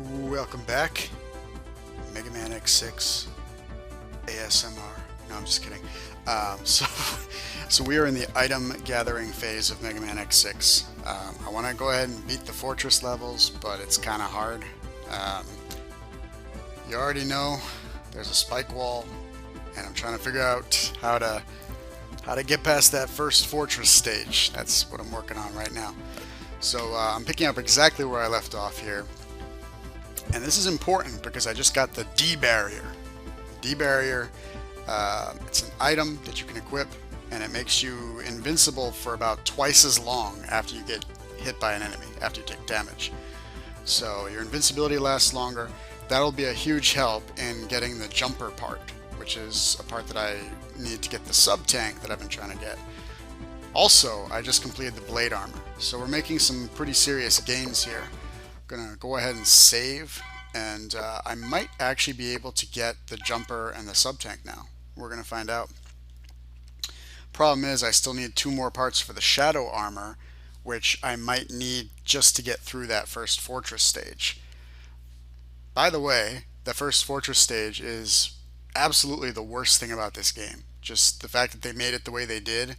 Welcome back, Mega Man X6 ASMR. No, I'm just kidding. So we are in the item gathering phase of Mega Man X6. I want to go ahead and beat the fortress levels, but it's kind of hard. You already know there's a spike wall, and I'm trying to figure out how to get past that first fortress stage. That's what I'm working on right now. So I'm picking up exactly where I left off here. And this is important because I just got the D barrier. D barrier, it's an item that you can equip, and it makes you invincible for about twice as long after you get hit by an enemy, after you take damage. So your invincibility lasts longer. That'll be a huge help in getting the jumper part, which is a part that I need to get the sub-tank that I've been trying to get. Also, I just completed the blade armor, so we're making some pretty serious gains here. Gonna go ahead and save, and I might actually be able to get the jumper and the sub-tank now. We're gonna find out. Problem is, I still need 2 more parts for the shadow armor, which I might need just to get through that first fortress stage. By the way, the first fortress stage is absolutely the worst thing about this game. Just the fact that they made it the way they did.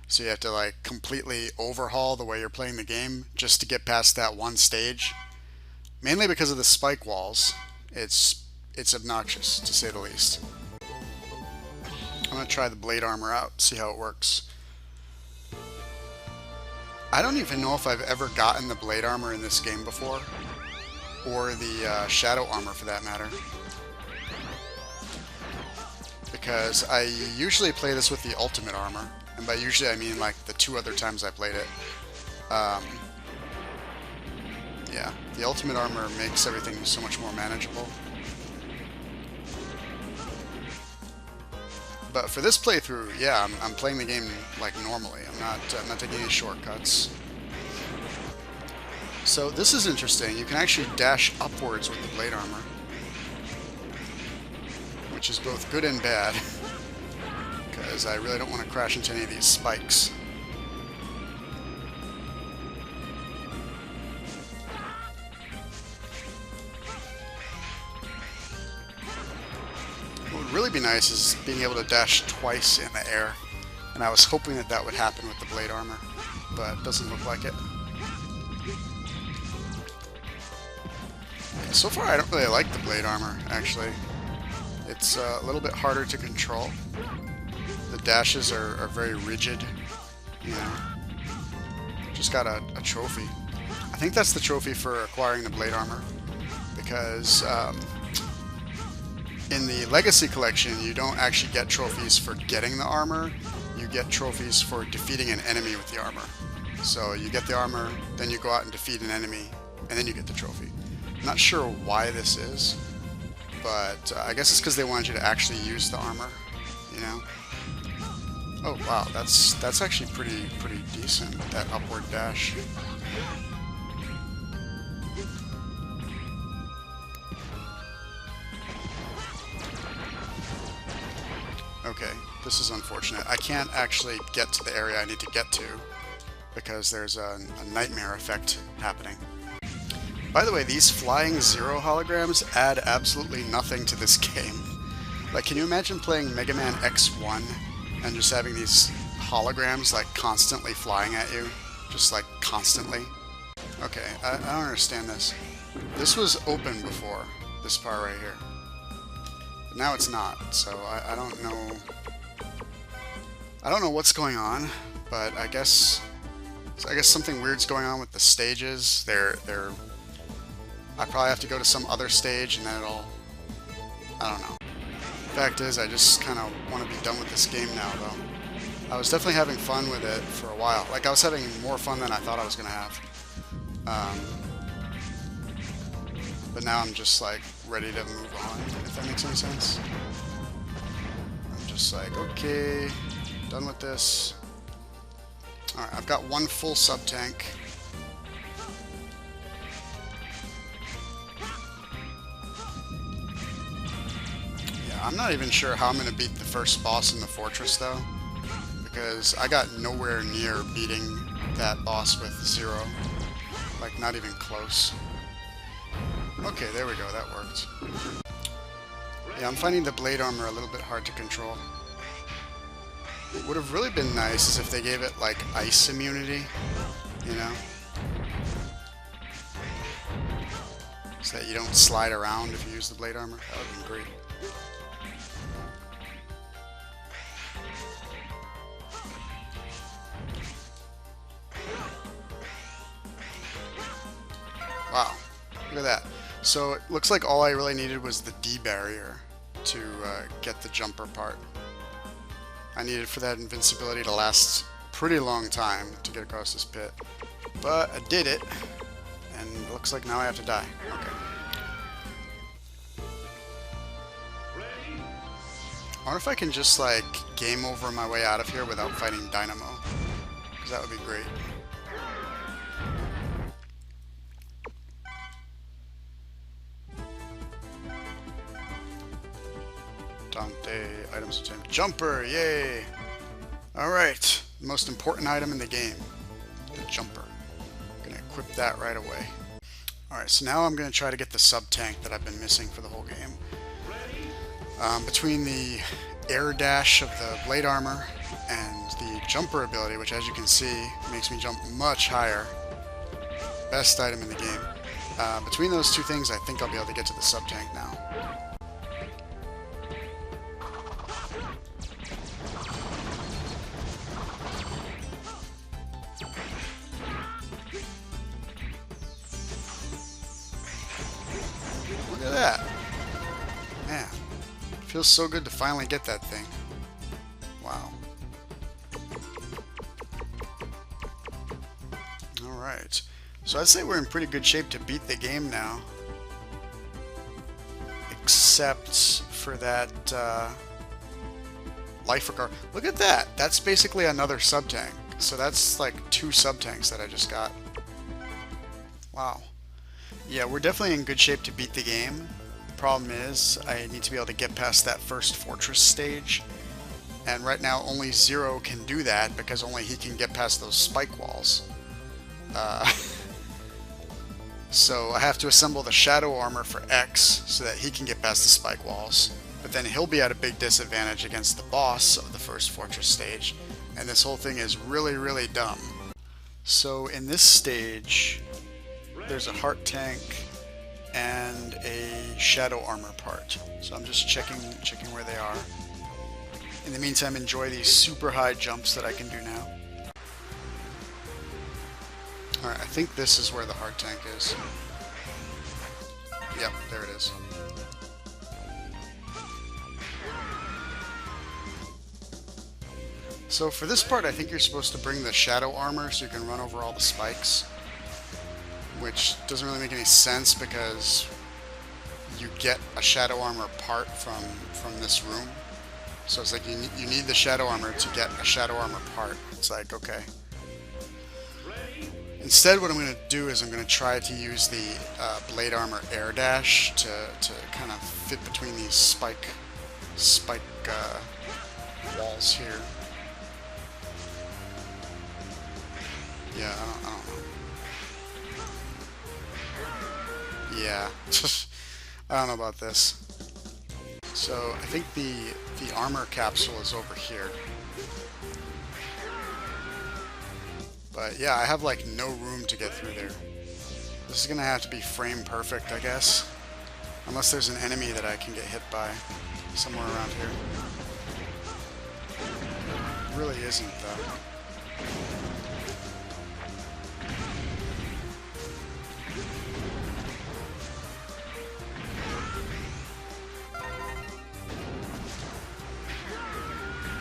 So you have to like completely overhaul the way you're playing the game just to get past that one stage. Mainly because of the spike walls. It's obnoxious, to say the least. I'm going to try the blade armor out, see how it works. I don't even know if I've ever gotten the blade armor in this game before. Or the shadow armor for that matter. Because I usually play this with the ultimate armor. And by usually I mean like the 2 other times I played it. Yeah, the ultimate armor makes everything so much more manageable. But for this playthrough, yeah, I'm playing the game like normally. I'm not taking any shortcuts. So this is interesting. You can actually dash upwards with the blade armor, which is both good and bad, because I really don't want to crash into any of these spikes. What would really be nice is being able to dash twice in the air, and I was hoping that that would happen with the blade armor, but it doesn't look like it. So far I don't really like the blade armor, actually. It's a little bit harder to control. The dashes are very rigid, you know. Just got a trophy. I think that's the trophy for acquiring the blade armor, because in the Legacy Collection you don't actually get trophies for getting the armor, you get trophies for defeating an enemy with the armor. So you get the armor, then you go out and defeat an enemy, and then you get the trophy. I'm not sure why this is, but I guess it's because they wanted you to actually use the armor, you know. Oh wow, that's actually pretty decent, that upward dash. Okay, this is unfortunate. I can't actually get to the area I need to get to because there's a nightmare effect happening. By the way, these Flying Zero holograms add absolutely nothing to this game. Like, can you imagine playing Mega Man X1 and just having these holograms like constantly flying at you? Just like constantly? Okay, I don't understand this. This was open before, this part right here. But now it's not, so I don't know. I don't know what's going on, but I guess something weird's going on with the stages. I probably have to go to some other stage and then it'll... I don't know. Fact is, I just kind of want to be done with this game now, though. I was definitely having fun with it for a while. Like, I was having more fun than I thought I was going to have. But now I'm just, like, ready to move on, if that makes any sense. I'm just like, okay, done with this. Alright, I've got 1 full sub-tank. I'm not even sure how I'm going to beat the first boss in the fortress, though, because I got nowhere near beating that boss with Zero. Like, not even close. Okay, there we go, that worked. Yeah, I'm finding the blade armor a little bit hard to control. What would have really been nice is if they gave it, like, ice immunity, you know? So that you don't slide around if you use the blade armor. That would have been great. Wow, look at that. So it looks like all I really needed was the D barrier to get the jumper part. I needed for that invincibility to last a pretty long time to get across this pit. But I did it, and it looks like now I have to die. Okay. I wonder if I can just, like, game over my way out of here without fighting Dynamo. Because that would be great. Dante, items obtained. Jumper, yay! Alright, most important item in the game. The jumper. I'm gonna equip that right away. Alright, so now I'm gonna try to get the sub-tank that I've been missing for the whole game. Between the air dash of the blade armor and the jumper ability, which as you can see makes me jump much higher. Best item in the game. Between those two things, I think I'll be able to get to the sub-tank now. Look at that. Man, it feels so good to finally get that thing. Wow. Alright. So I'd say we're in pretty good shape to beat the game now. Except for that life regard. Look at that! That's basically another sub-tank. So that's like 2 sub-tanks that I just got. Wow. Yeah, we're definitely in good shape to beat the game. The problem is, I need to be able to get past that first fortress stage. And right now, only Zero can do that, because only he can get past those spike walls. So I have to assemble the shadow armor for X, so that he can get past the spike walls. But then he'll be at a big disadvantage against the boss of the first fortress stage. And this whole thing is really, really dumb. So in this stage, there's a heart tank and a shadow armor part. So I'm just checking where they are. In the meantime, enjoy these super high jumps that I can do now. Alright, I think this is where the heart tank is. Yep, there it is. So for this part, I think you're supposed to bring the shadow armor so you can run over all the spikes. Which doesn't really make any sense because you get a shadow armor part from this room. So it's like you need the shadow armor to get a shadow armor part. It's like, okay. Instead, what I'm going to do is I'm going to try to use the blade armor air dash to kind of fit between these spike walls here. Yeah, I don't know. Yeah, I don't know about this. So I think the armor capsule is over here. But yeah, I have like no room to get through there. This is gonna have to be frame perfect, I guess. Unless there's an enemy that I can get hit by somewhere around here. It really isn't though.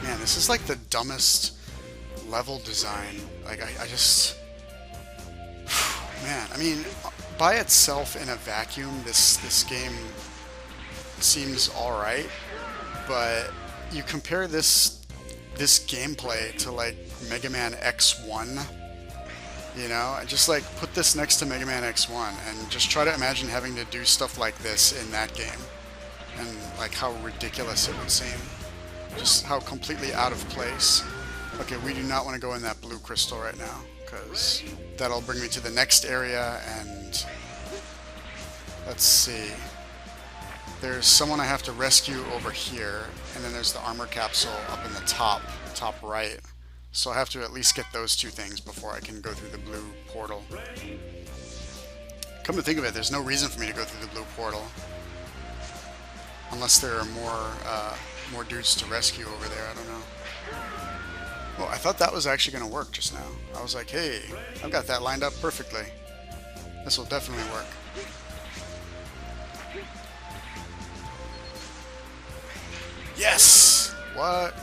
Man, this is like the dumbest level design. Like, I just... Man, I mean, by itself in a vacuum, this game seems alright, but you compare this gameplay to, like, Mega Man X1, you know? And just, like, put this next to Mega Man X1, and just try to imagine having to do stuff like this in that game. And, like, how ridiculous it would seem. Just how completely out of place. Okay, we do not want to go in that blue crystal right now, because that'll bring me to the next area, and let's see. There's someone I have to rescue over here, and then there's the armor capsule up in the top right. So I have to at least get those two things before I can go through the blue portal. Come to think of it, there's no reason for me to go through the blue portal. Unless there are more dudes to rescue over there, I don't know. Well, I thought that was actually going to work just now. I was like, hey, I've got that lined up perfectly. This will definitely work. Yes! What?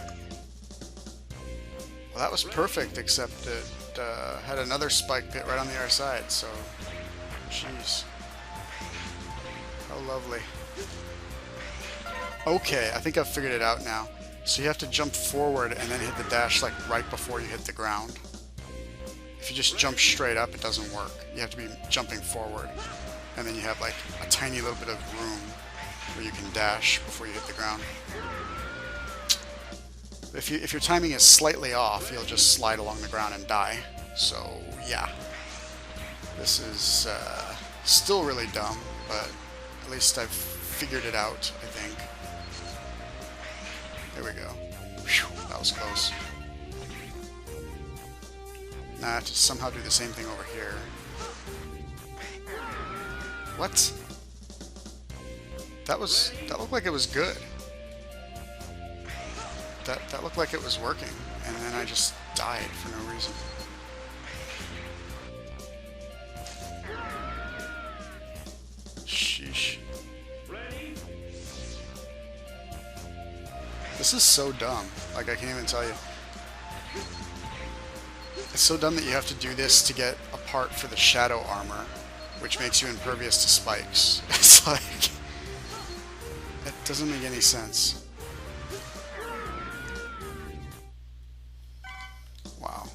Well, that was perfect, except it had another spike pit right on the other side, so... Jeez. How lovely. Okay, I think I've figured it out now. So you have to jump forward and then hit the dash like right before you hit the ground. If you just jump straight up, it doesn't work. You have to be jumping forward. And then you have like a tiny little bit of room where you can dash before you hit the ground. If your timing is slightly off, you'll just slide along the ground and die. So, yeah. This is still really dumb, but at least I've figured it out, I think. There we go. Whew, that was close. Now I have to somehow do the same thing over here. What? That looked like it was good. That looked like it was working, and then I just died for no reason. Sheesh. This is so dumb. Like, I can't even tell you. It's so dumb that you have to do this to get a part for the shadow armor, which makes you impervious to spikes. It's like... It doesn't make any sense. Wow.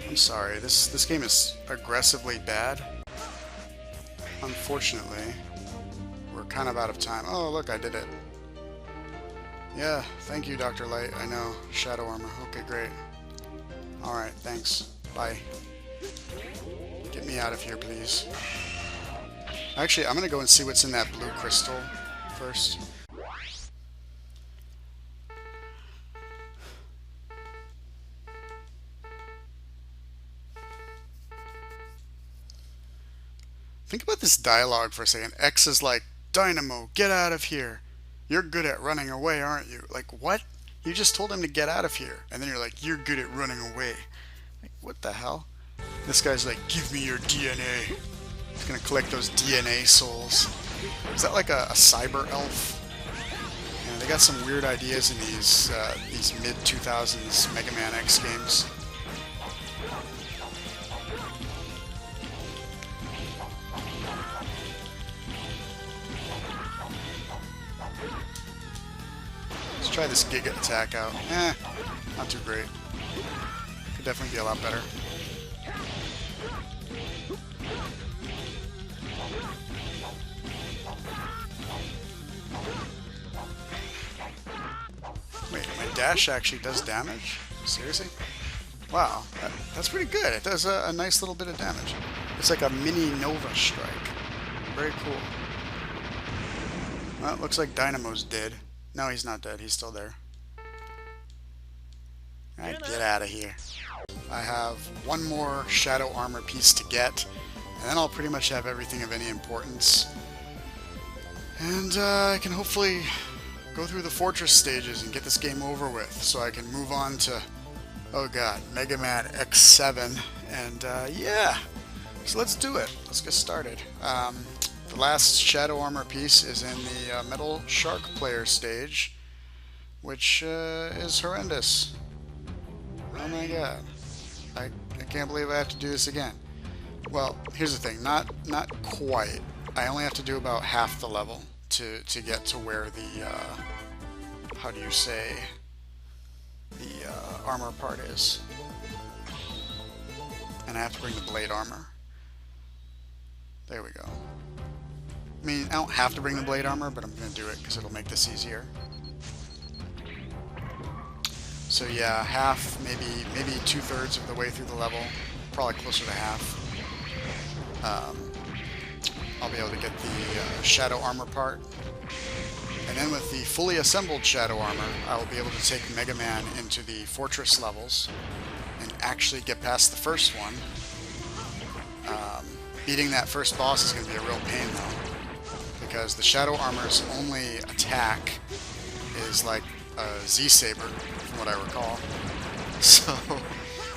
I'm sorry. This game is aggressively bad. Unfortunately, we're kind of out of time. Oh, look, I did it. Yeah, thank you, Dr. Light. I know. Shadow armor. Okay, great. Alright, thanks. Bye. Get me out of here, please. Actually, I'm going to go and see what's in that blue crystal first. Think about this dialogue for a second. X is like, Dynamo, get out of here. You're good at running away, aren't you? Like, what? You just told him to get out of here. And then you're like, you're good at running away. Like, what the hell? This guy's like, give me your DNA. He's gonna collect those DNA souls. Is that like a cyber elf? You know, they got some weird ideas in these mid-2000s Mega Man X games. Let's try this Giga attack out. Not too great. Could definitely be a lot better. Wait, my dash actually does damage? Seriously? Wow, that's pretty good. It does a nice little bit of damage. It's like a mini Nova Strike. Very cool. Well, it looks like Dynamo's dead. No, he's not dead. He's still there. Alright, get out of here. I have one more shadow armor piece to get, and then I'll pretty much have everything of any importance. And I can hopefully go through the fortress stages and get this game over with, so I can move on to, oh god, Mega Man X7. And yeah, so let's do it. Let's get started. The last shadow armor piece is in the Metal Shark player stage, which is horrendous. Oh my god. I can't believe I have to do this again. Well, here's the thing, not quite. I only have to do about half the level to get to where the, how do you say, the armor part is. And I have to bring the blade armor. There we go. I mean, I don't have to bring the blade armor, but I'm going to do it because it'll make this easier. So yeah, half, maybe 2/3 of the way through the level, probably closer to half. I'll I'll be able to get the Shadow Armor part. And then with the fully assembled Shadow Armor, I will be able to take Mega Man into the Fortress levels and actually get past the first one. Beating that first boss is going to be a real pain though, because the Shadow Armor's only attack is like a Z-Saber, from what I recall. So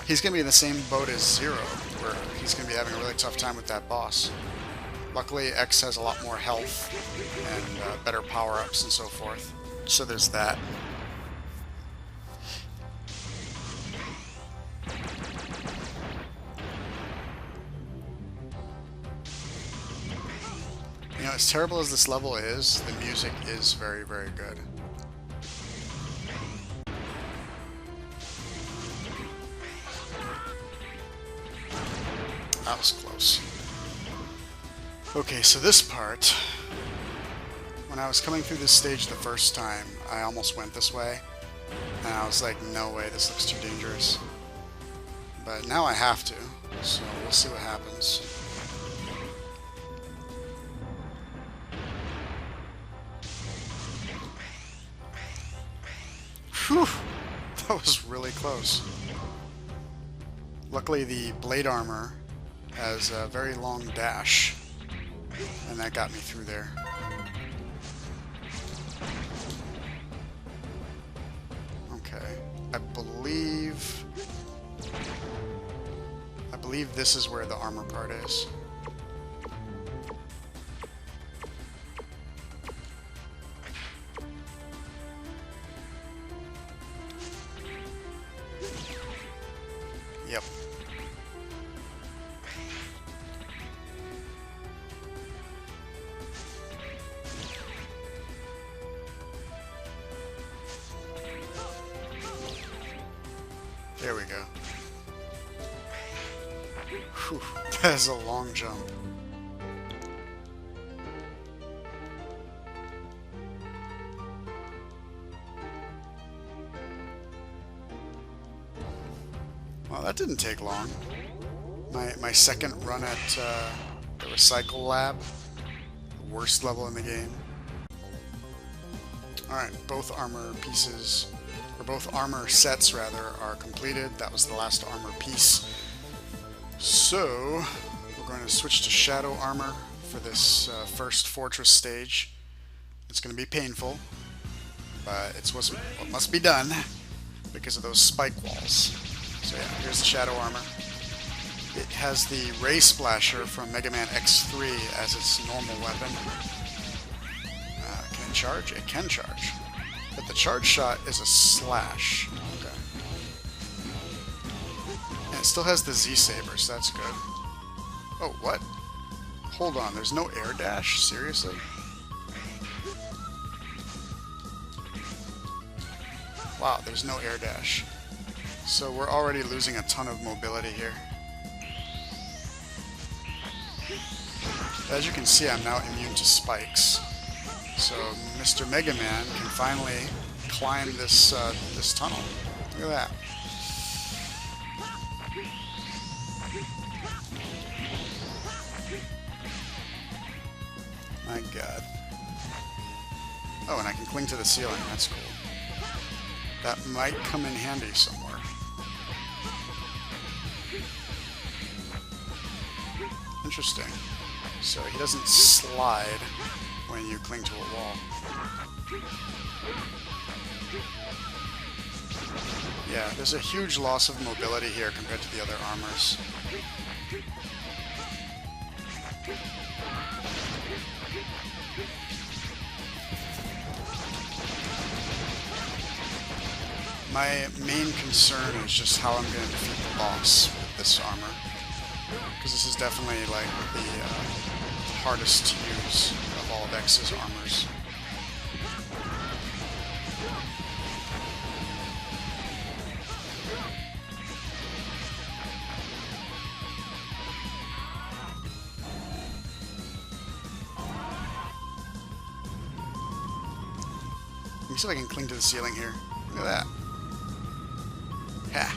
he's going to be in the same boat as Zero, where he's going to be having a really tough time with that boss. Luckily, X has a lot more health and better power-ups and so forth. So there's that. You know, as terrible as this level is, the music is very, very good. That was close. Okay, so this part, when I was coming through this stage the first time, I almost went this way, and I was like, no way, this looks too dangerous. But now I have to, so we'll see what happens. Whew! That was really close. Luckily, the blade armor has a very long dash, and that got me through there. Okay, I believe this is where the armor part is. Yep. There we go. Whew, that is a long jump. Well, that didn't take long. My second run at the Recycle Lab. The worst level in the game. Alright, both armor pieces, or both armor sets rather, are completed. That was the last armor piece. So, we're going to switch to Shadow Armor for this first Fortress stage. It's going to be painful, but it's what must be done because of those spike walls. So yeah, here's the Shadow Armor. It has the Ray Splasher from Mega Man X3 as its normal weapon. Can it charge? It can charge. But the charge shot is a slash. Okay. And it still has the Z-Saber, so that's good. Oh, what? Hold on, there's no air dash? Seriously? Wow, there's no air dash. So we're already losing a ton of mobility here. As you can see, I'm now immune to spikes. So Mr. Mega Man can finally climb this this tunnel. Look at that. My God. Oh, and I can cling to the ceiling. That's cool. That might come in handy somewhere. Interesting. So he doesn't slide when you cling to a wall. Yeah, there's a huge loss of mobility here compared to the other armors. My main concern is just how I'm going to defeat the boss with this armor. Because this is definitely like the hardest to use of all of X's armors. Let me see if I can cling to the ceiling here. Look at that. Ha!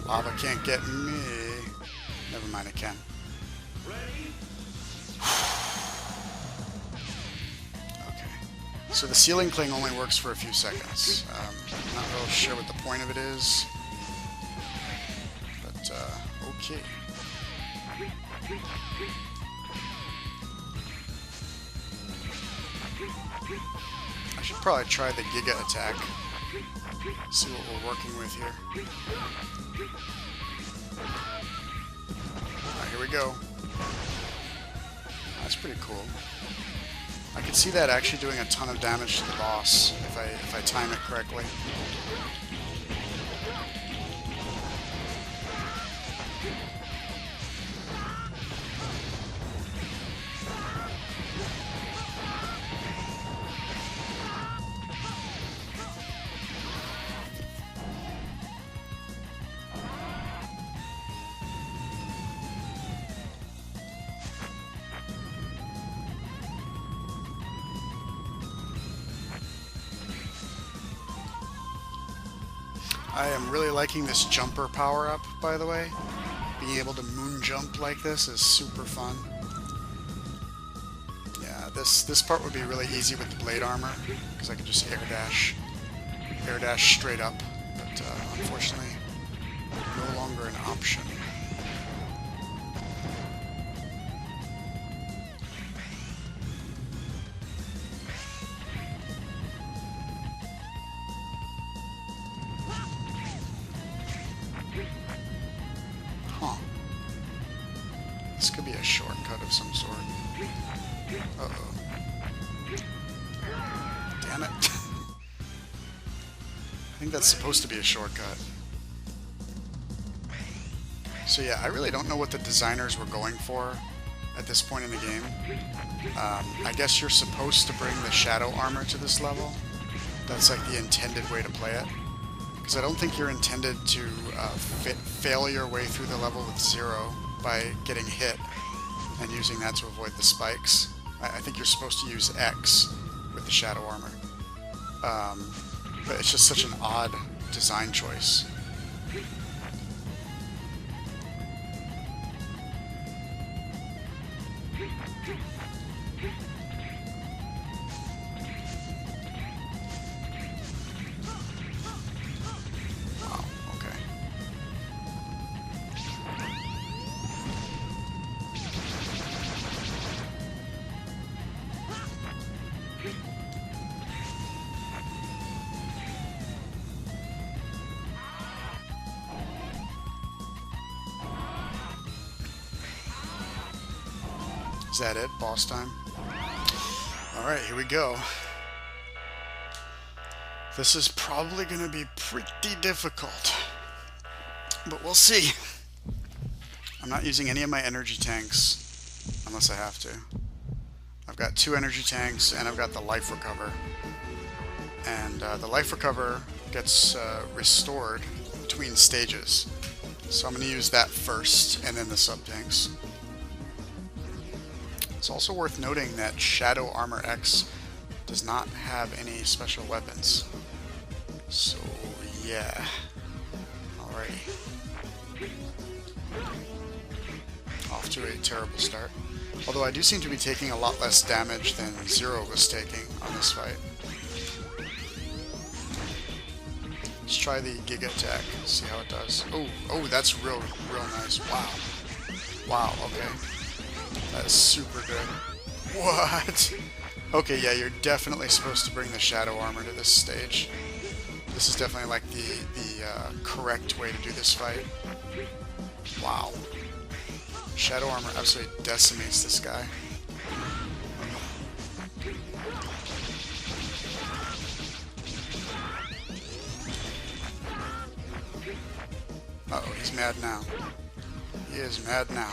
Lava can't get me. Never mind, it can. So the Sealing Cling only works for a few seconds. I'm not real sure what the point of it is, but okay. I should probably try the Giga attack. See what we're working with here. Alright, here we go. That's pretty cool. I can see that actually doing a ton of damage to the boss if I time it correctly. I am really liking this jumper power-up, by the way. Being able to moon jump like this is super fun. Yeah, this part would be really easy with the blade armor, because I could just air dash straight up, but unfortunately, no longer an option. This could be a shortcut of some sort. Uh-oh. Damn it. I think that's supposed to be a shortcut. So yeah, I really don't know what the designers were going for at this point in the game. I guess you're supposed to bring the shadow armor to this level. That's like the intended way to play it. Because I don't think you're intended to fail your way through the level with zero by getting hit and using that to avoid the spikes. I think you're supposed to use X with the shadow armor. But it's just such an odd design choice. Wow, okay. Is that it? Boss time? Alright, here we go. This is probably going to be pretty difficult, but we'll see. I'm not using any of my energy tanks, unless I have to. I've got 2 energy tanks, and I've got the life recover. And the life recover gets restored between stages. So I'm going to use that first, and then the sub-tanks. It's also worth noting that Shadow Armor X does not have any special weapons. So, yeah. Alrighty. Off to a terrible start. Although I do seem to be taking a lot less damage than Zero was taking on this fight. Let's try the Giga attack, see how it does. Oh, that's real nice. Wow. Wow, okay. That is super good. What? Okay, yeah, you're definitely supposed to bring the shadow armor to this stage. This is definitely like the correct way to do this fight. Wow. Shadow armor absolutely decimates this guy. Uh-oh, he's mad now. He is mad now.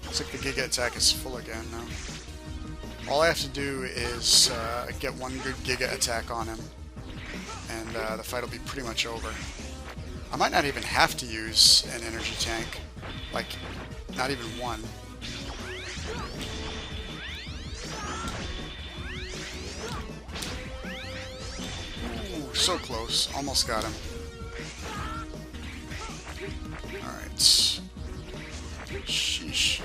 Looks like the Giga attack is full again now. All I have to do is get one good Giga attack on him, and the fight will be pretty much over. I might not even have to use an energy tank. Like, not even one. Ooh, so close. Almost got him. Sheesh.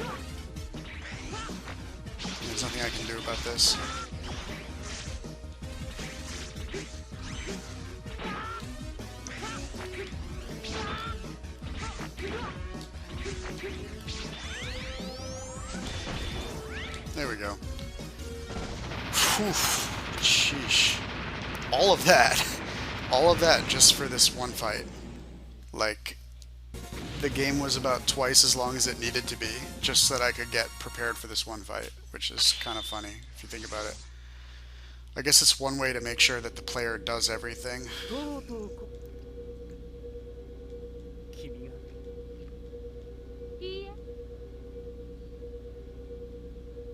There's nothing I can do about this. There we go. Whew. Sheesh. All of that. All of that just for this one fight. Like, the game was about twice as long as it needed to be, just so that I could get prepared for this one fight, which is kind of funny, if you think about it. I guess it's one way to make sure that the player does everything. いいえ、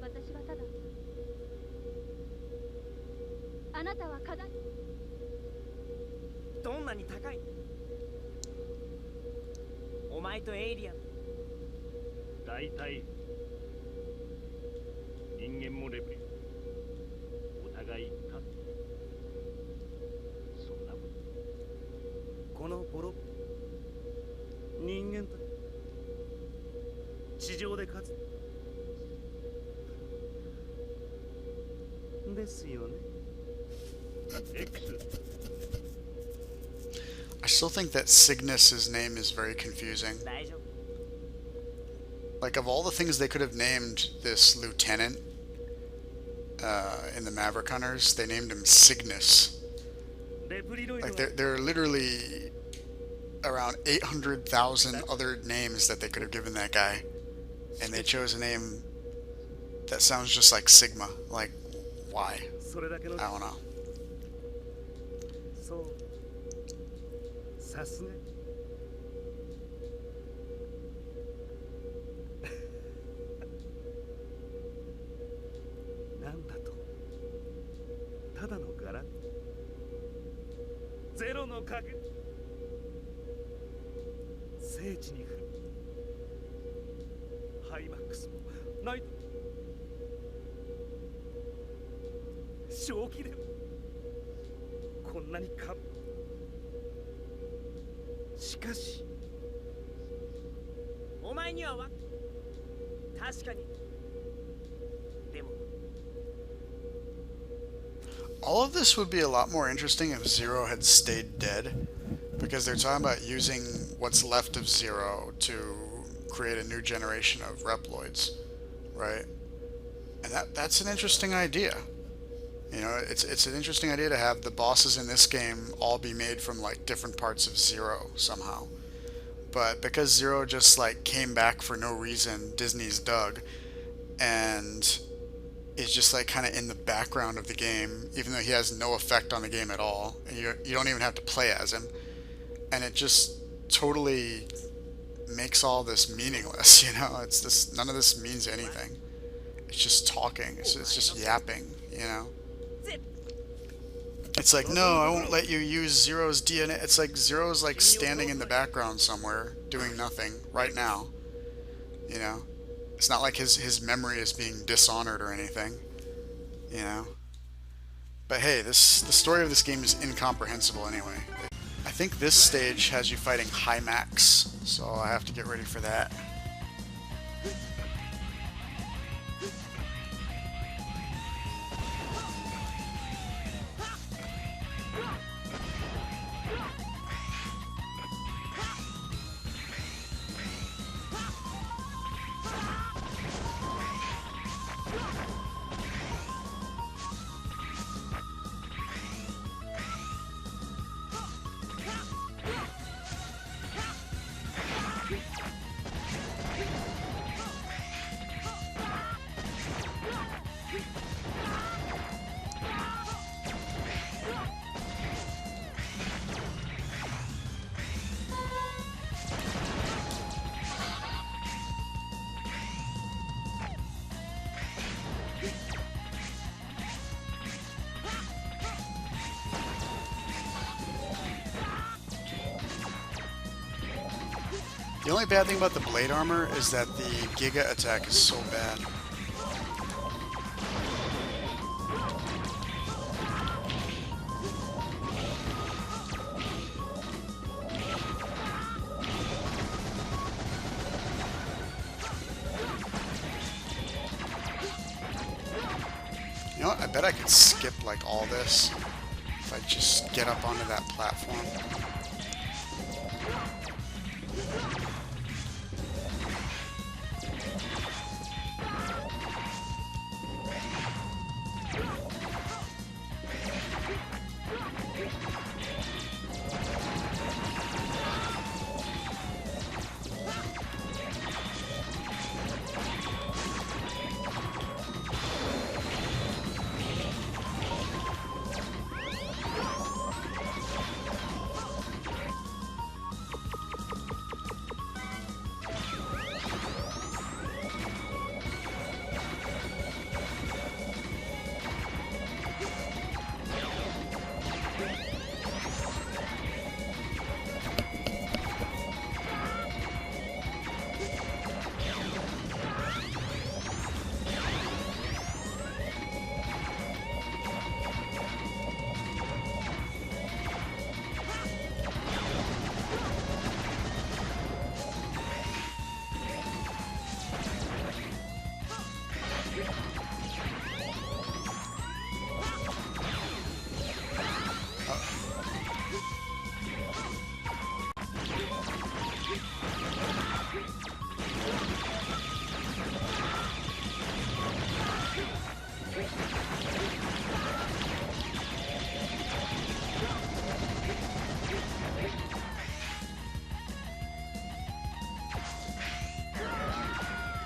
私はただ、あなたは課題。どんなに高い？お前とエイリアン。大体人間もレベルお互いかそんなこのボロ人間と地上で勝つですよね。 X I still think that Cygnus's name is very confusing. 大丈夫。 Like, of all the things they could have named this lieutenant in the Maverick Hunters, they named him Cygnus. レプリロイド Like, there are literally around 800,000 other names that they could have given that guy. And they chose a name that sounds just like Sigma. Like, why? それだけの I don't know. そうさすがなんだとただの柄ゼロの影聖地に降るハイマックスもナイト正気でこんなにかしかしお前には確かにでも All of this would be a lot more interesting if Zero had stayed dead, because they're talking about using what's left of Zero to create a new generation of Reploids, right? And that's an interesting idea. You know, it's an interesting idea to have the bosses in this game all be made from like different parts of Zero somehow. But because Zero just like came back for no reason, Disney's Doug, and is just like kind of in the background of the game, even though he has no effect on the game at all. And you don't even have to play as him. And it just totally makes all this meaningless, you know? It's this, none of this means anything. It's just talking. It's just yapping, you know? It's like, no, I won't let you use Zero's DNA. It's like Zero's like standing in the background somewhere, doing nothing right now, you know? It's not like his memory is being dishonored or anything, you know? But hey, the story of this game is incomprehensible anyway. I think this stage has you fighting Hymax, so I have to get ready for that. The only bad thing about the blade armor is that the Giga attack is so bad. bet I could skip like all this if I just get up onto that platform.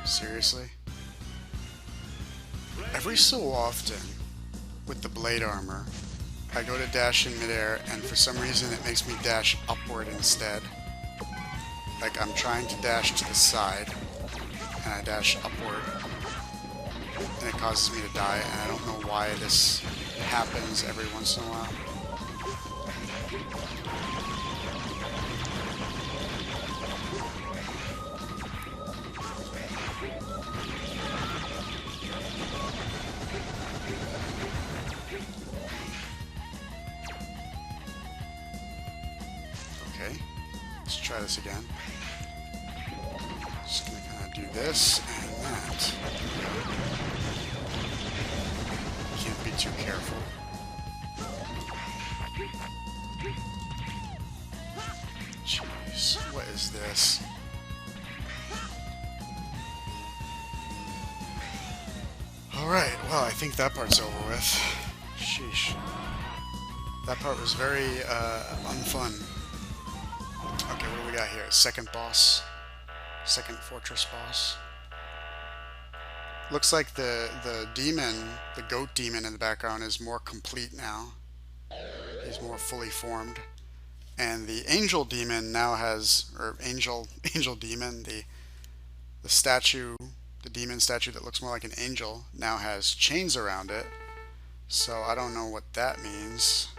Seriously? Every so often, with the blade armor, I go to dash in midair, and for some reason it makes me dash upward instead. Like I'm trying to dash to the side, and I dash upward, and it causes me to die, and I don't know why this happens every once in a while. Okay, let's try this again. Just gonna kind of do this and that. Can't be too careful. Jeez, what is this? Alright, well, I think that part's over with. Sheesh. That part was very unfun. Okay, what do we got here? Second boss. Second fortress boss. Looks like the demon, the goat demon in the background is more complete now. He's more fully formed. And the angel demon now has, or angel demon, the statue, the demon statue that looks more like an angel, now has chains around it. So I don't know what that means.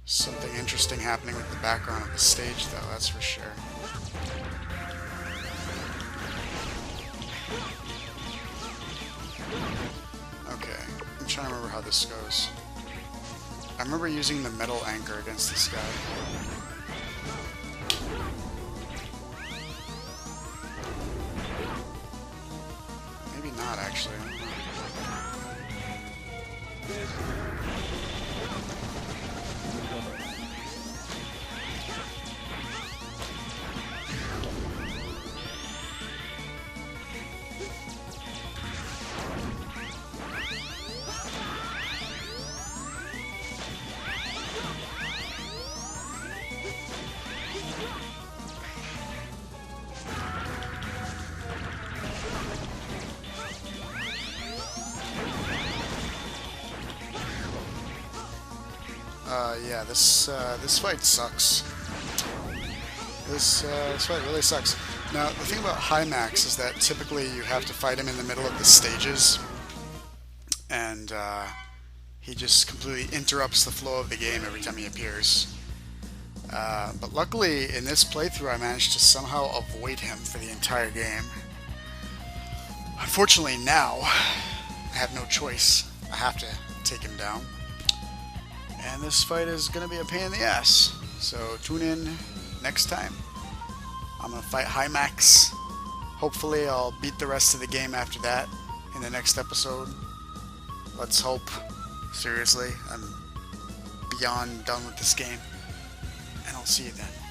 Something interesting happening with the background of the stage, though, that's for sure. Okay, I'm trying to remember how this goes. I remember using the metal anchor against this guy. Maybe not, actually. I don't know. Yeah, this fight sucks. This fight really sucks. Now, the thing about Hymax is that typically you have to fight him in the middle of the stages, and he just completely interrupts the flow of the game every time he appears. But luckily, in this playthrough, I managed to somehow avoid him for the entire game. Unfortunately, now, I have no choice. I have to take him down. And this fight is going to be a pain in the ass. So tune in next time. I'm going to fight Hymax. Hopefully I'll beat the rest of the game after that in the next episode. Let's hope. Seriously, I'm beyond done with this game. And I'll see you then.